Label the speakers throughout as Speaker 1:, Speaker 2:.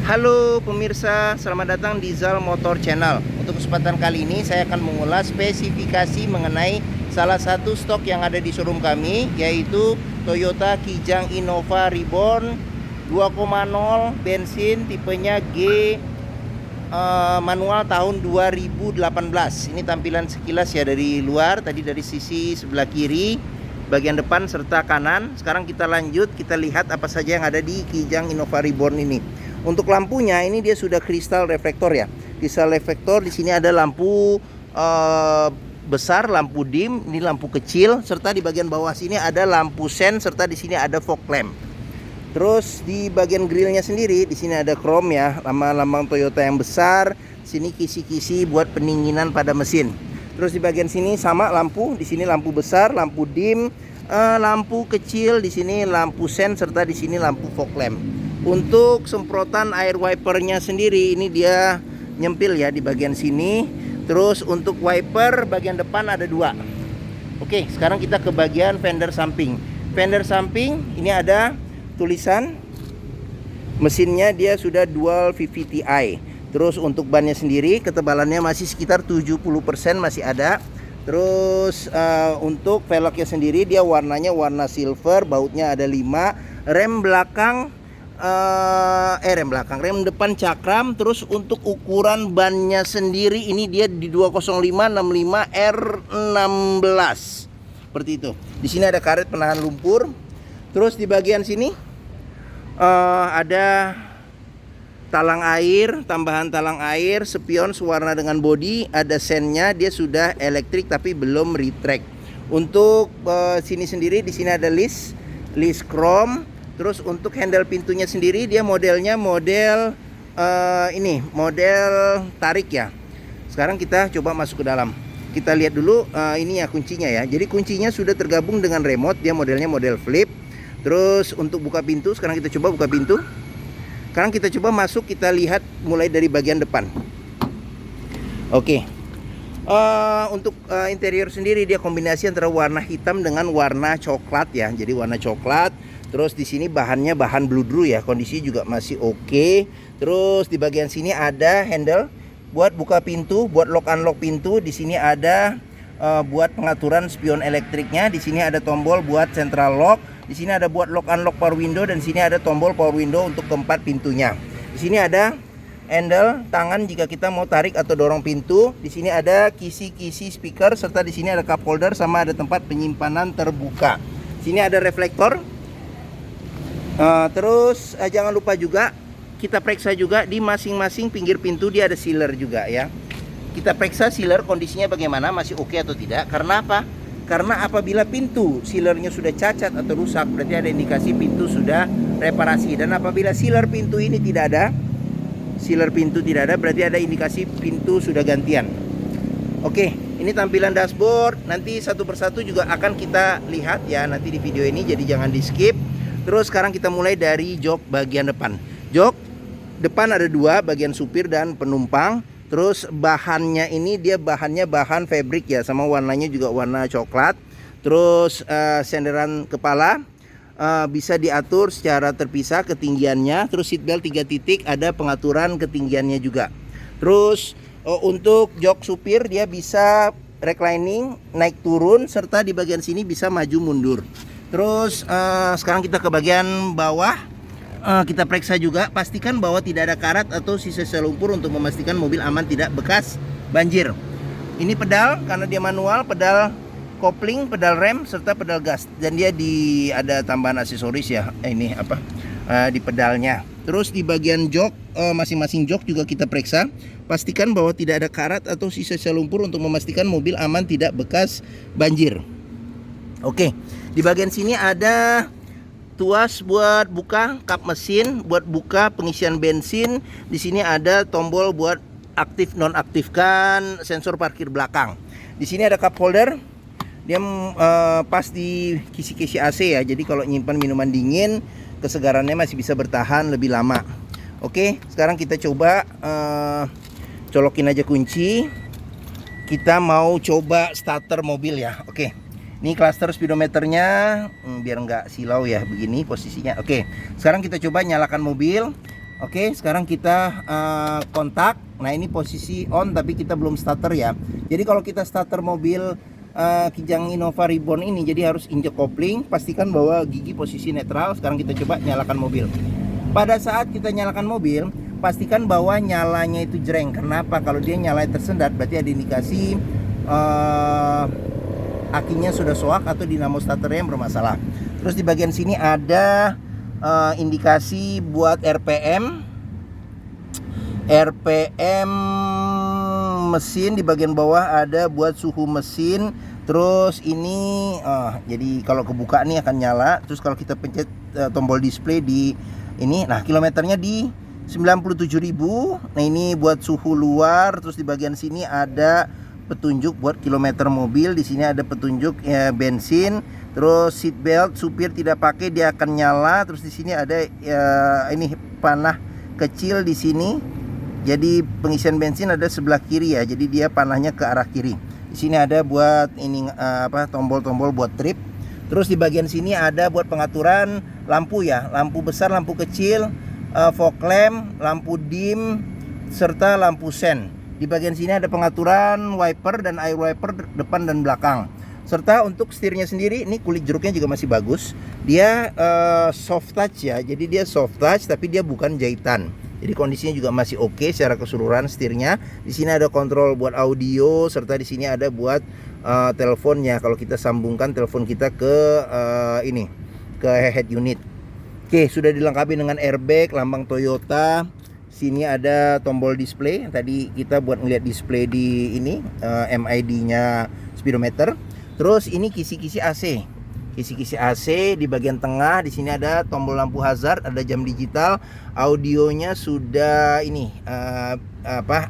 Speaker 1: Halo pemirsa, selamat datang di Zal Motor Channel. Untuk kesempatan kali ini saya akan mengulas spesifikasi mengenai salah satu stok yang ada di showroom kami, yaitu Toyota Kijang Innova Reborn 2.0 bensin tipenya G manual tahun 2018. Ini tampilan sekilas ya dari luar, tadi dari sisi sebelah kiri, bagian depan serta kanan. Sekarang kita lanjut, kita lihat apa saja yang ada di Kijang Innova Reborn ini. Untuk lampunya ini dia sudah kristal reflektor ya. Kristal reflektor, di sini ada lampu besar, lampu dim, ini lampu kecil, serta di bagian bawah sini ada lampu sen, serta di sini ada fog lamp. Terus di bagian grillnya sendiri di sini ada chrome ya, lambang Toyota yang besar. Sini kisi-kisi buat pendinginan pada mesin. Terus di bagian sini sama lampu, di sini lampu besar, lampu dim, lampu kecil, di sini lampu sen, serta di sini lampu fog lamp. Untuk semprotan air wipernya sendiri ini dia nyempil ya di bagian sini. Terus untuk wiper bagian depan ada dua. Oke, sekarang kita ke bagian fender samping. Fender samping ini ada tulisan, mesinnya dia sudah dual VVT-i. Terus untuk bannya sendiri ketebalannya masih sekitar 70% masih ada. Terus untuk velgnya sendiri dia warnanya warna silver, bautnya ada 5. Rem depan cakram. Terus untuk ukuran bannya sendiri ini dia di 205/65 R16 seperti itu. Di sini ada karet penahan lumpur. Terus di bagian sini ada talang air, tambahan talang air, spion sewarna dengan bodi, ada sennya, dia sudah elektrik tapi belum retract. Untuk sini sendiri di sini ada list chrome. Terus untuk handle pintunya sendiri dia modelnya model ini model tarik ya. Sekarang kita coba masuk ke dalam. Kita lihat dulu ini ya kuncinya ya. Jadi kuncinya sudah tergabung dengan remote, dia modelnya model flip. Terus untuk buka pintu, sekarang kita coba buka pintu. Sekarang kita coba masuk, kita lihat mulai dari bagian depan. Oke. Untuk interior sendiri dia kombinasi antara warna hitam dengan warna coklat ya. Jadi warna coklat. Terus di sini bahannya bahan bludru ya, kondisi juga masih oke. Terus di bagian sini ada handle buat buka pintu, buat lock unlock pintu. Di sini ada buat pengaturan spion elektriknya. Di sini ada tombol buat central lock. Di sini ada buat lock unlock power window, dan di sini ada tombol power window untuk keempat pintunya. Di sini ada handle tangan jika kita mau tarik atau dorong pintu. Di sini ada kisi-kisi speaker, serta di sini ada cup holder sama ada tempat penyimpanan terbuka. Di sini ada reflektor. Terus jangan lupa juga kita periksa juga di masing-masing pinggir pintu dia ada sealer juga ya. Kita periksa sealer kondisinya bagaimana, masih oke atau tidak. Karena apa? Karena apabila pintu sealernya sudah cacat atau rusak, berarti ada indikasi pintu sudah reparasi. Dan apabila sealer pintu ini tidak ada, berarti ada indikasi pintu sudah gantian. Oke, ini tampilan dashboard. Nanti satu persatu juga akan kita lihat ya nanti di video ini, jadi jangan di skip. Terus sekarang kita mulai dari jok bagian depan. Jok depan ada dua, bagian supir dan penumpang. Terus bahannya ini dia bahannya bahan fabric ya, sama warnanya juga warna coklat. Terus senderan kepala bisa diatur secara terpisah ketinggiannya. Terus seatbelt 3 titik, ada pengaturan ketinggiannya juga. Terus untuk jok supir dia bisa reclining, naik turun, serta di bagian sini bisa maju mundur. Terus sekarang kita ke bagian bawah, kita periksa juga, pastikan bahwa tidak ada karat atau sisa-sisa lumpur untuk memastikan mobil aman tidak bekas banjir. Ini pedal, karena dia manual, pedal kopling, pedal rem, serta pedal gas. Dan dia ada tambahan aksesoris ya, ini apa di pedalnya. Terus di bagian jok, masing-masing jok juga kita periksa, pastikan bahwa tidak ada karat atau sisa-sisa lumpur untuk memastikan mobil aman tidak bekas banjir. Oke, di bagian sini ada tuas buat buka kap mesin, buat buka pengisian bensin. Di sini ada tombol buat aktif nonaktifkan sensor parkir belakang. Di sini ada cup holder. Dia pas di kisi-kisi AC ya. Jadi kalau nyimpan minuman dingin, kesegarannya masih bisa bertahan lebih lama. Oke, sekarang kita coba colokin aja kunci. Kita mau coba starter mobil ya. Oke. Ini cluster speedometernya biar nggak silau ya, begini posisinya. Oke, sekarang kita coba nyalakan mobil. Oke, sekarang kita kontak. Nah, ini posisi on tapi kita belum starter ya. Jadi kalau kita starter mobil Kijang Innova Reborn ini, jadi harus injek kopling, pastikan bahwa gigi posisi netral. Sekarang kita coba nyalakan mobil. Pada saat kita nyalakan mobil, pastikan bahwa nyalanya itu jreng. Kenapa? Kalau dia nyala tersendat, berarti ada indikasi akinya sudah soak atau dinamo starternya yang bermasalah. Terus di bagian sini ada indikasi buat RPM mesin. Di bagian bawah ada buat suhu mesin. Terus ini jadi kalau kebuka nih akan nyala. Terus kalau kita pencet tombol display di ini, nah kilometernya di 97.000. Nah ini buat suhu luar. Terus di bagian sini ada petunjuk buat kilometer mobil. Di sini ada petunjuk bensin. Terus seat belt supir tidak pakai, dia akan nyala. Terus di sini ada ini panah kecil di sini. Jadi pengisian bensin ada sebelah kiri ya. Jadi dia panahnya ke arah kiri. Di sini ada buat ini tombol-tombol buat trip. Terus di bagian sini ada buat pengaturan lampu ya. Lampu besar, lampu kecil, fog lamp, lampu dim, serta lampu sen. Di bagian sini ada pengaturan wiper dan air wiper depan dan belakang. Serta untuk setirnya sendiri, ini kulit jeruknya juga masih bagus. Dia soft touch ya. Jadi dia soft touch tapi dia bukan jahitan. Jadi kondisinya juga masih oke secara keseluruhan setirnya. Di sini ada kontrol buat audio, serta di sini ada buat teleponnya. Kalau kita sambungkan telepon kita ke ini, ke head unit. Oke, sudah dilengkapi dengan airbag, lambang Toyota. Sini ada tombol display. Tadi kita buat ngeliat display di ini MID-nya speedometer. Terus ini kisi-kisi AC. Kisi-kisi AC di bagian tengah. Di sini ada tombol lampu hazard, ada jam digital, audionya sudah ini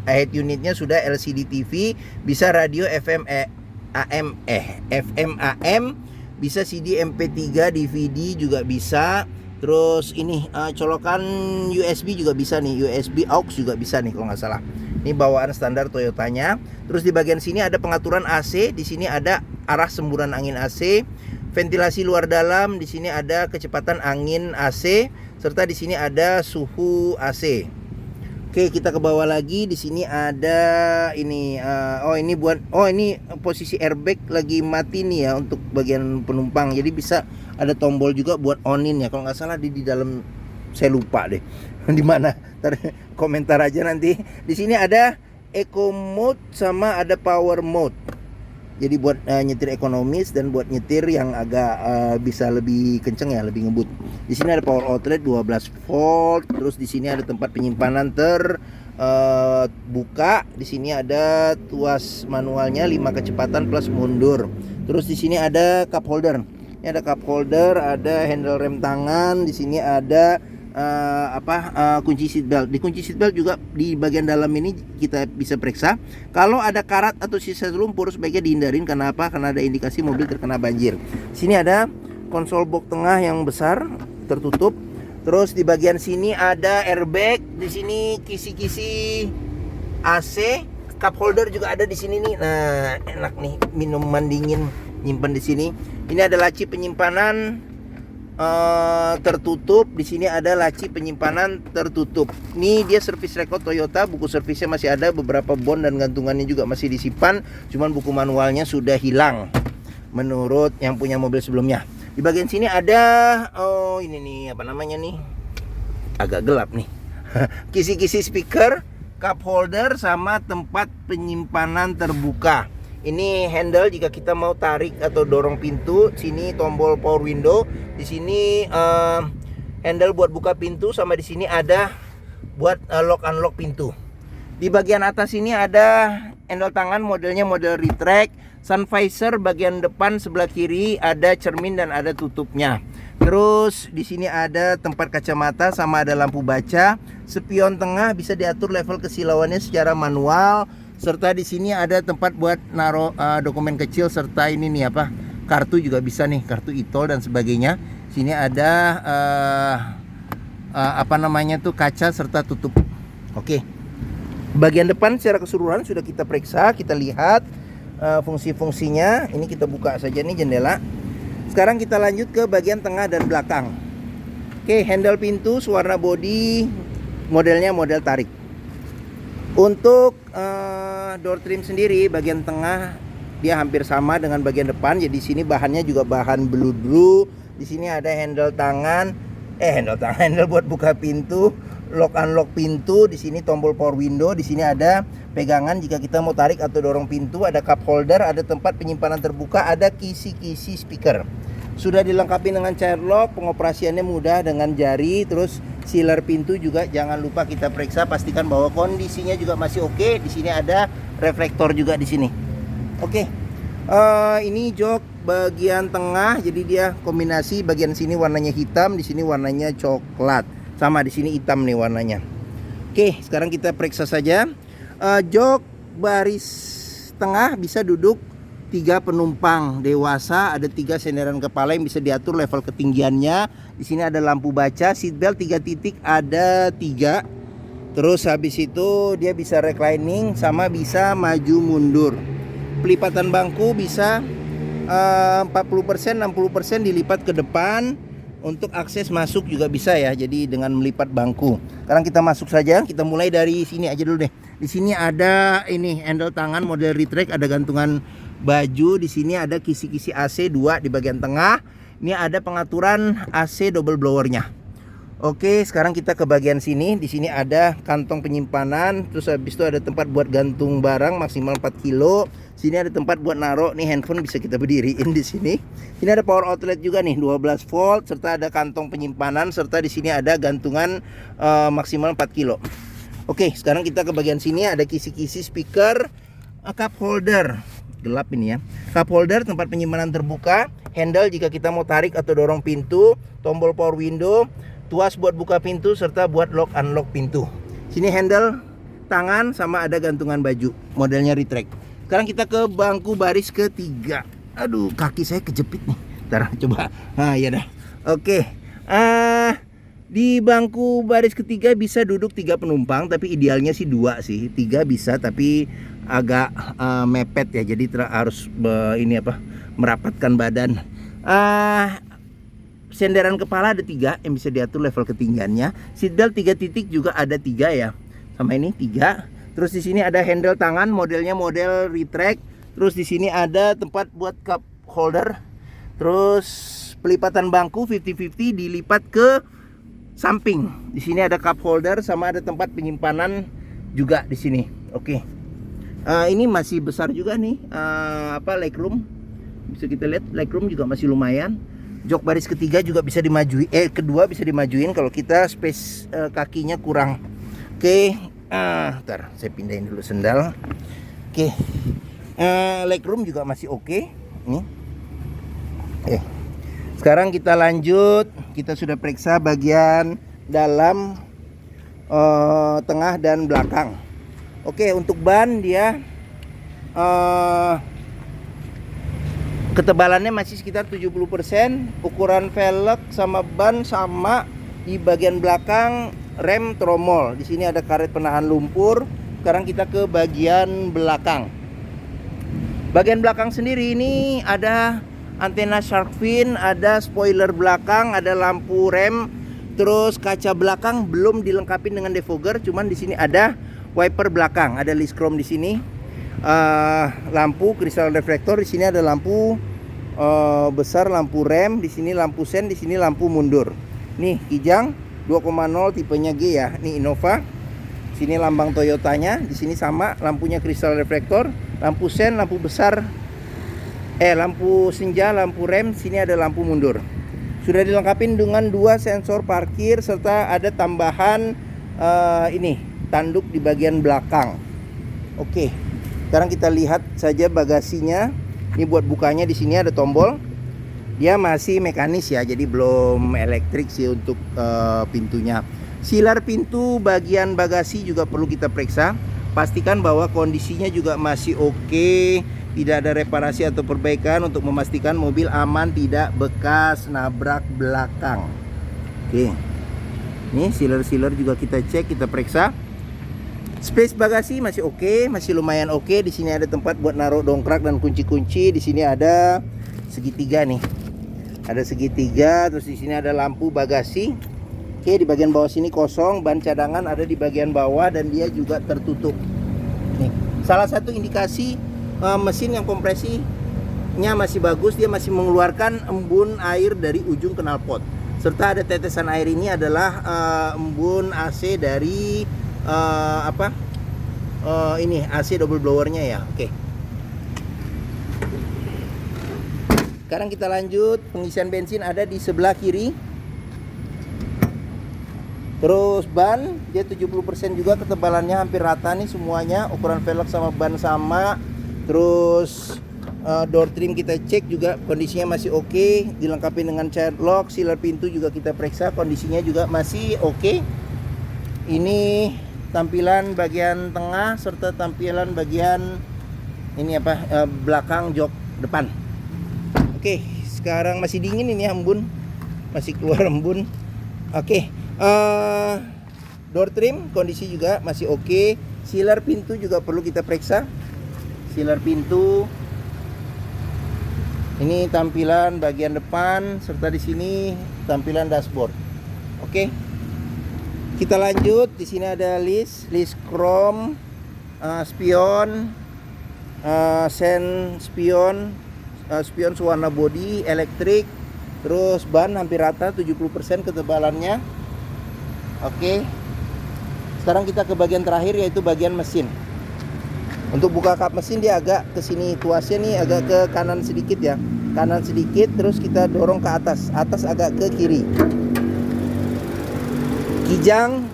Speaker 1: head unitnya sudah LCD TV, bisa radio FM AM, bisa CD MP3, DVD juga bisa. Terus ini colokan USB juga bisa nih, USB aux juga bisa nih kalau nggak salah. Ini bawaan standar Toyotanya. Terus di bagian sini ada pengaturan AC. Di sini ada arah semburan angin AC, ventilasi luar dalam. Di sini ada kecepatan angin AC, serta di sini ada suhu AC. Oke, kita ke bawah lagi. Di sini ada ini ini posisi airbag lagi mati nih ya untuk bagian penumpang. Jadi bisa ada tombol juga buat onin ya. Kalau nggak salah di dalam, saya lupa deh di mana. Komentar aja nanti. Di sini ada eco mode sama ada power mode. Jadi buat nyetir ekonomis dan buat nyetir yang agak bisa lebih kenceng ya, lebih ngebut. Di sini ada power outlet 12 volt. Terus di sini ada tempat penyimpanan terbuka. Di sini ada tuas manualnya 5 kecepatan plus mundur. Terus di sini ada cup holder. Ini ada cup holder, ada handle rem tangan. Di sini ada kunci seat belt. Di kunci seat belt juga di bagian dalam ini kita bisa periksa. Kalau ada karat atau sisa lumpur sebaiknya dihindarin. Karena apa? Karena ada indikasi mobil terkena banjir. Sini ada konsol box tengah yang besar tertutup. Terus di bagian sini ada airbag. Di sini kisi-kisi AC. Cup holder juga ada di sini nih. Nah, enak nih minuman dingin nyimpen di sini. Ini ada laci penyimpanan tertutup. Di sini ada laci penyimpanan tertutup. Ini dia service record Toyota, buku servisnya masih ada, beberapa bon dan gantungannya juga masih disimpan. Cuman buku manualnya sudah hilang menurut yang punya mobil sebelumnya. Di bagian sini ada ini nih, apa namanya nih? Agak gelap nih. Kisi-kisi speaker, cup holder sama tempat penyimpanan terbuka. Ini handle jika kita mau tarik atau dorong pintu. Sini tombol power window. Di sini handle buat buka pintu, sama di sini ada buat lock unlock pintu. Di bagian atas ini ada handle tangan, modelnya model retract. Sun visor bagian depan sebelah kiri ada cermin dan ada tutupnya. Terus di sini ada tempat kacamata sama ada lampu baca. Spion tengah bisa diatur level kesilauannya secara manual. Serta di sini ada tempat buat naruh dokumen kecil, serta ini nih kartu juga bisa nih, kartu e-tol dan sebagainya. Sini ada kaca serta tutup. Oke. Bagian depan secara keseluruhan sudah kita periksa, kita lihat fungsi-fungsinya. Ini kita buka saja nih jendela. Sekarang kita lanjut ke bagian tengah dan belakang. Oke, handle pintu warna body modelnya model tarik. Untuk door trim sendiri bagian tengah dia hampir sama dengan bagian depan. Jadi di sini bahannya juga bahan blue. Di sini ada handle tangan, handle buat buka pintu, lock unlock pintu. Di sini tombol power window. Di sini ada pegangan jika kita mau tarik atau dorong pintu. Ada cup holder, ada tempat penyimpanan terbuka, ada kisi-kisi speaker. Sudah dilengkapi dengan child lock, pengoperasiannya mudah dengan jari. Terus sealer pintu juga jangan lupa kita periksa, pastikan bahwa kondisinya juga masih oke. Di sini ada reflektor juga di sini. Oke. Ini jok bagian tengah, jadi dia kombinasi bagian sini warnanya hitam, di sini warnanya coklat. Sama di sini hitam nih warnanya. Oke, sekarang kita periksa saja. Jok baris tengah bisa duduk 3 penumpang dewasa, ada 3 senderan kepala yang bisa diatur level ketinggiannya. Di sini ada lampu baca, seatbelt 3 titik ada 3. Terus habis itu dia bisa reclining sama bisa maju mundur. Pelipatan bangku bisa 40%, 60% dilipat ke depan. Untuk akses masuk juga bisa ya, jadi dengan melipat bangku. Sekarang kita masuk saja, kita mulai dari sini aja dulu deh. Di sini ada ini handle tangan model retract, ada gantungan baju. Di sini ada kisi-kisi AC 2 di bagian tengah. Ini ada pengaturan AC double blowernya. Oke, sekarang kita ke bagian sini. Di sini ada kantong penyimpanan. Terus habis itu ada tempat buat gantung barang maksimal 4 kilo. Sini ada tempat buat naruh nih handphone, bisa kita berdiriin di sini. Sini ada power outlet juga nih 12 volt, serta ada kantong penyimpanan, serta di sini ada gantungan maksimal 4 kilo. Oke, sekarang kita ke bagian sini, ada kisi-kisi speaker, cup holder. Gelap ini ya. Cup holder, tempat penyimpanan terbuka, handle jika kita mau tarik atau dorong pintu, tombol power window, tuas buat buka pintu, serta buat lock unlock pintu. Sini handle tangan sama ada gantungan baju, modelnya retract. Sekarang kita ke bangku baris ketiga. Aduh, kaki saya kejepit nih. Ntar coba. Nah, ya dah. Oke. Di bangku baris ketiga bisa duduk 3 penumpang, tapi idealnya sih 2 sih. 3 bisa, tapi agak mepet ya. Jadi harus merapatkan badan. Senderan kepala ada 3 yang bisa diatur level ketinggiannya. Seatbelt 3 titik juga ada 3 ya. Sama ini 3. Terus di sini ada handle tangan, modelnya model retract. Terus di sini ada tempat buat cup holder. Terus pelipatan bangku 50-50 dilipat ke samping. Di sini ada cup holder sama ada tempat penyimpanan juga di sini. Oke. Ini masih besar juga nih. Legroom. Bisa kita lihat legroom juga masih lumayan. Jok baris ketiga juga bisa dimajuin. Kedua bisa dimajuin kalau kita space kakinya kurang. Oke. Ntar saya pindahin dulu sendal. Oke. Legroom juga masih oke. Nih. Sekarang kita lanjut. Kita sudah periksa bagian dalam, tengah dan belakang. Oke, untuk ban dia ketebalannya masih sekitar 70%. Ukuran velg sama ban sama. Di bagian belakang rem tromol. Di sini ada karet penahan lumpur. Sekarang kita ke bagian belakang. Bagian belakang sendiri ini ada antena shark fin, ada spoiler belakang, ada lampu rem, terus kaca belakang belum dilengkapi dengan defogger, cuman di sini ada wiper belakang, ada list chrome di sini. Lampu kristal reflektor, di sini ada lampu besar, lampu rem, di sini lampu sen, di sini lampu mundur. Nih kijang 2,0 tipenya G ya. Ini Innova. Sini lambang Toyotanya. Di sini sama lampunya kristal reflektor, lampu sen, lampu besar, lampu senja, lampu rem. Sini ada lampu mundur. Sudah dilengkapi dengan 2 sensor parkir serta ada tambahan tanduk di bagian belakang. Oke. Sekarang kita lihat saja bagasinya. Ini buat bukanya, di sini ada tombol. Dia masih mekanis ya, jadi belum elektrik sih untuk pintunya. Sealer pintu bagian bagasi juga perlu kita periksa. Pastikan bahwa kondisinya juga masih oke, tidak ada reparasi atau perbaikan untuk memastikan mobil aman, tidak bekas nabrak belakang. Oke. Ini sealer juga kita cek, kita periksa. Space bagasi masih oke, masih lumayan oke. Di sini ada tempat buat naruh dongkrak dan kunci-kunci. Di sini ada segitiga nih. Ada segitiga, terus di sini ada lampu bagasi. Oke, di bagian bawah sini kosong, ban cadangan ada di bagian bawah dan dia juga tertutup. Nih, salah satu indikasi mesin yang kompresinya masih bagus, dia masih mengeluarkan embun air dari ujung knalpot. Serta ada tetesan air ini adalah embun AC dari ini AC double blowernya ya. Oke. Sekarang kita lanjut, pengisian bensin ada di sebelah kiri. Terus ban dia 70% juga, ketebalannya hampir rata nih semuanya, ukuran velg sama ban sama. Terus door trim kita cek juga kondisinya masih oke, dilengkapi dengan child lock, sealer pintu juga kita periksa kondisinya juga masih oke. Ini tampilan bagian tengah serta tampilan bagian ini belakang jok depan. Oke, sekarang masih dingin ini embun, masih keluar embun. Oke, door trim kondisi juga masih oke. Sealer pintu juga perlu kita periksa. Sealer pintu. Ini tampilan bagian depan serta di sini tampilan dashboard. Oke. Kita lanjut. Di sini ada list chrome, spion, sen spion warna body, elektrik. Terus ban hampir rata 70% ketebalannya. Oke. Sekarang kita ke bagian terakhir yaitu bagian mesin. Untuk buka kap mesin dia agak ke sini, tuasnya nih agak ke kanan sedikit ya. Kanan sedikit, terus kita dorong ke atas. Atas agak ke kiri. Kijang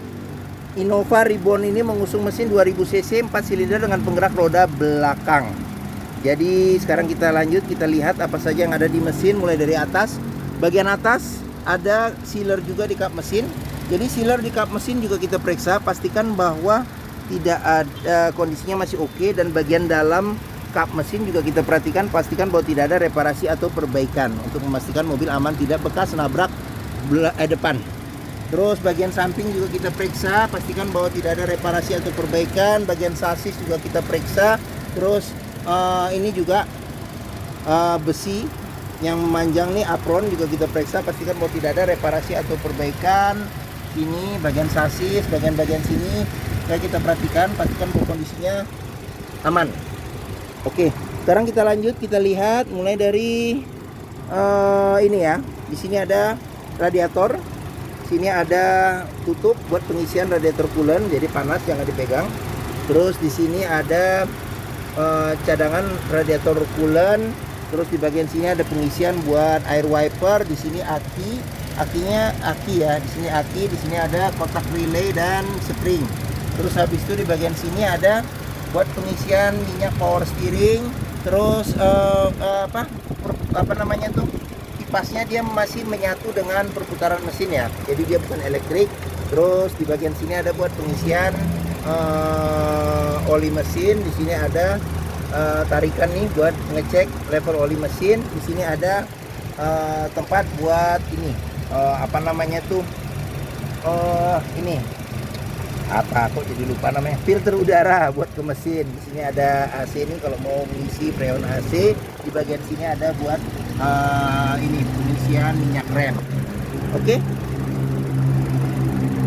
Speaker 1: Innova Reborn ini mengusung mesin 2000 cc 4 silinder dengan penggerak roda belakang. Jadi sekarang kita lanjut, kita lihat apa saja yang ada di mesin mulai dari atas. Bagian atas ada sealer juga di kap mesin. Jadi sealer di kap mesin juga kita periksa, pastikan bahwa tidak ada, kondisinya masih oke. Dan bagian dalam kap mesin juga kita perhatikan, pastikan bahwa tidak ada reparasi atau perbaikan untuk memastikan mobil aman tidak bekas nabrak depan. Terus bagian samping juga kita periksa, pastikan bahwa tidak ada reparasi atau perbaikan. Bagian sasis juga kita periksa. Terus ini juga besi yang memanjang nih, apron juga kita periksa, pastikan bahwa tidak ada reparasi atau perbaikan. Ini bagian sasis, bagian-bagian sini kita perhatikan, pastikan bahwa kondisinya aman. Oke, sekarang kita lanjut, kita lihat mulai dari ini ya. Di sini ada radiator. Sini ada tutup buat pengisian radiator coolant, jadi panas jangan dipegang. Terus di sini ada cadangan radiator coolant. Terus di bagian sini ada pengisian buat air wiper. Di sini akinya ya. Di sini aki, di sini ada kotak relay dan spring. Terus habis itu di bagian sini ada buat pengisian minyak power steering. Terus kipasnya dia masih menyatu dengan perputaran mesin ya, jadi dia bukan elektrik. Terus di bagian sini ada buat pengisian oli mesin. Di sini ada tarikan nih buat ngecek level oli mesin. Di sini ada tempat buat ini ini kok jadi lupa namanya, filter udara buat ke mesin. Di sini ada AC nih kalau mau mengisi freon AC. Di bagian sini ada buat ini pengisian minyak rem. Oke.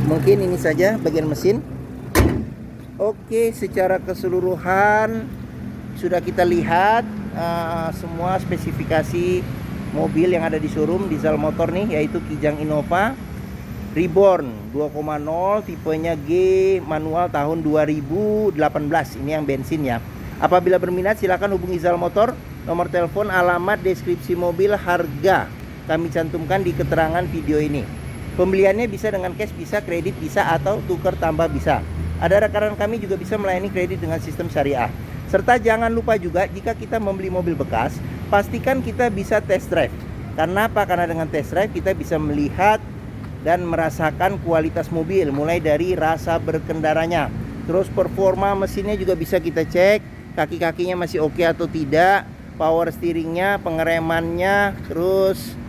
Speaker 1: Mungkin ini saja bagian mesin. Oke, secara keseluruhan sudah kita lihat semua spesifikasi mobil yang ada di showroom diesel motor nih, yaitu Kijang Innova Reborn 2.0 tipenya G manual tahun 2018. Ini yang bensin ya. Apabila berminat silakan hubungi Zal Motor. Nomor telepon, alamat, deskripsi mobil, harga kami cantumkan di keterangan video ini. Pembeliannya bisa dengan cash, bisa kredit, bisa atau tukar tambah bisa. Ada rekan kami juga bisa melayani kredit dengan sistem syariah. Serta jangan lupa juga jika kita membeli mobil bekas, pastikan kita bisa test drive. Karena apa? Karena dengan test drive kita bisa melihat dan merasakan kualitas mobil, mulai dari rasa berkendaranya. Terus performa mesinnya juga bisa kita cek, kaki-kakinya masih oke atau tidak, power steeringnya, pengeremannya, terus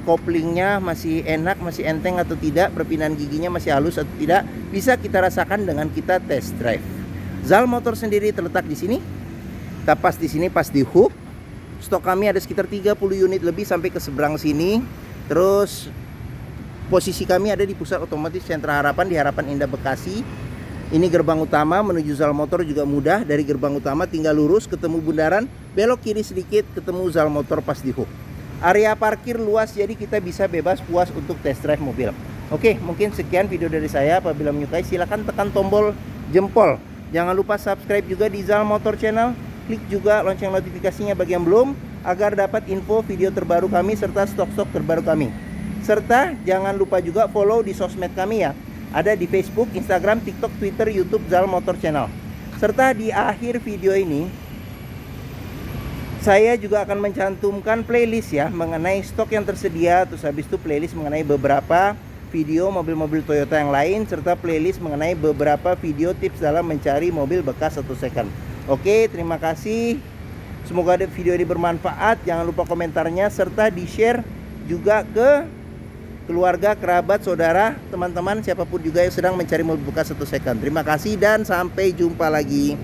Speaker 1: koplingnya masih enak, masih enteng atau tidak, perpindahan giginya masih halus atau tidak, bisa kita rasakan dengan kita test drive. Zal Motor sendiri terletak di sini. Kita pas di sini, pas di hub. Stok kami ada sekitar 30 unit lebih sampai ke seberang sini. Terus Posisi kami ada di pusat otomotif Sentra Harapan di Harapan Indah Bekasi. Ini gerbang utama, menuju Zal Motor juga mudah. Dari gerbang utama tinggal lurus ketemu bundaran, belok kiri sedikit ketemu Zal Motor pas di hook. Area parkir luas, jadi kita bisa bebas puas untuk test drive mobil. Oke, mungkin sekian video dari saya. Apabila menyukai silahkan tekan tombol jempol. Jangan lupa subscribe juga di Zal Motor Channel. Klik juga lonceng notifikasinya bagi yang belum, agar dapat info video terbaru kami serta stok-stok terbaru kami. Serta jangan lupa juga follow di sosmed kami ya. Ada di Facebook, Instagram, TikTok, Twitter, YouTube Zal Motor Channel. Serta di akhir video ini saya juga akan mencantumkan playlist ya mengenai stok yang tersedia. Terus habis itu playlist mengenai beberapa video mobil-mobil Toyota yang lain, serta playlist mengenai beberapa video tips dalam mencari mobil bekas atau second. Oke, terima kasih. Semoga video ini bermanfaat. Jangan lupa komentarnya serta di-share juga ke keluarga, kerabat, saudara, teman-teman, siapapun juga yang sedang mencari mobil bekas atau second. Terima kasih dan sampai jumpa lagi.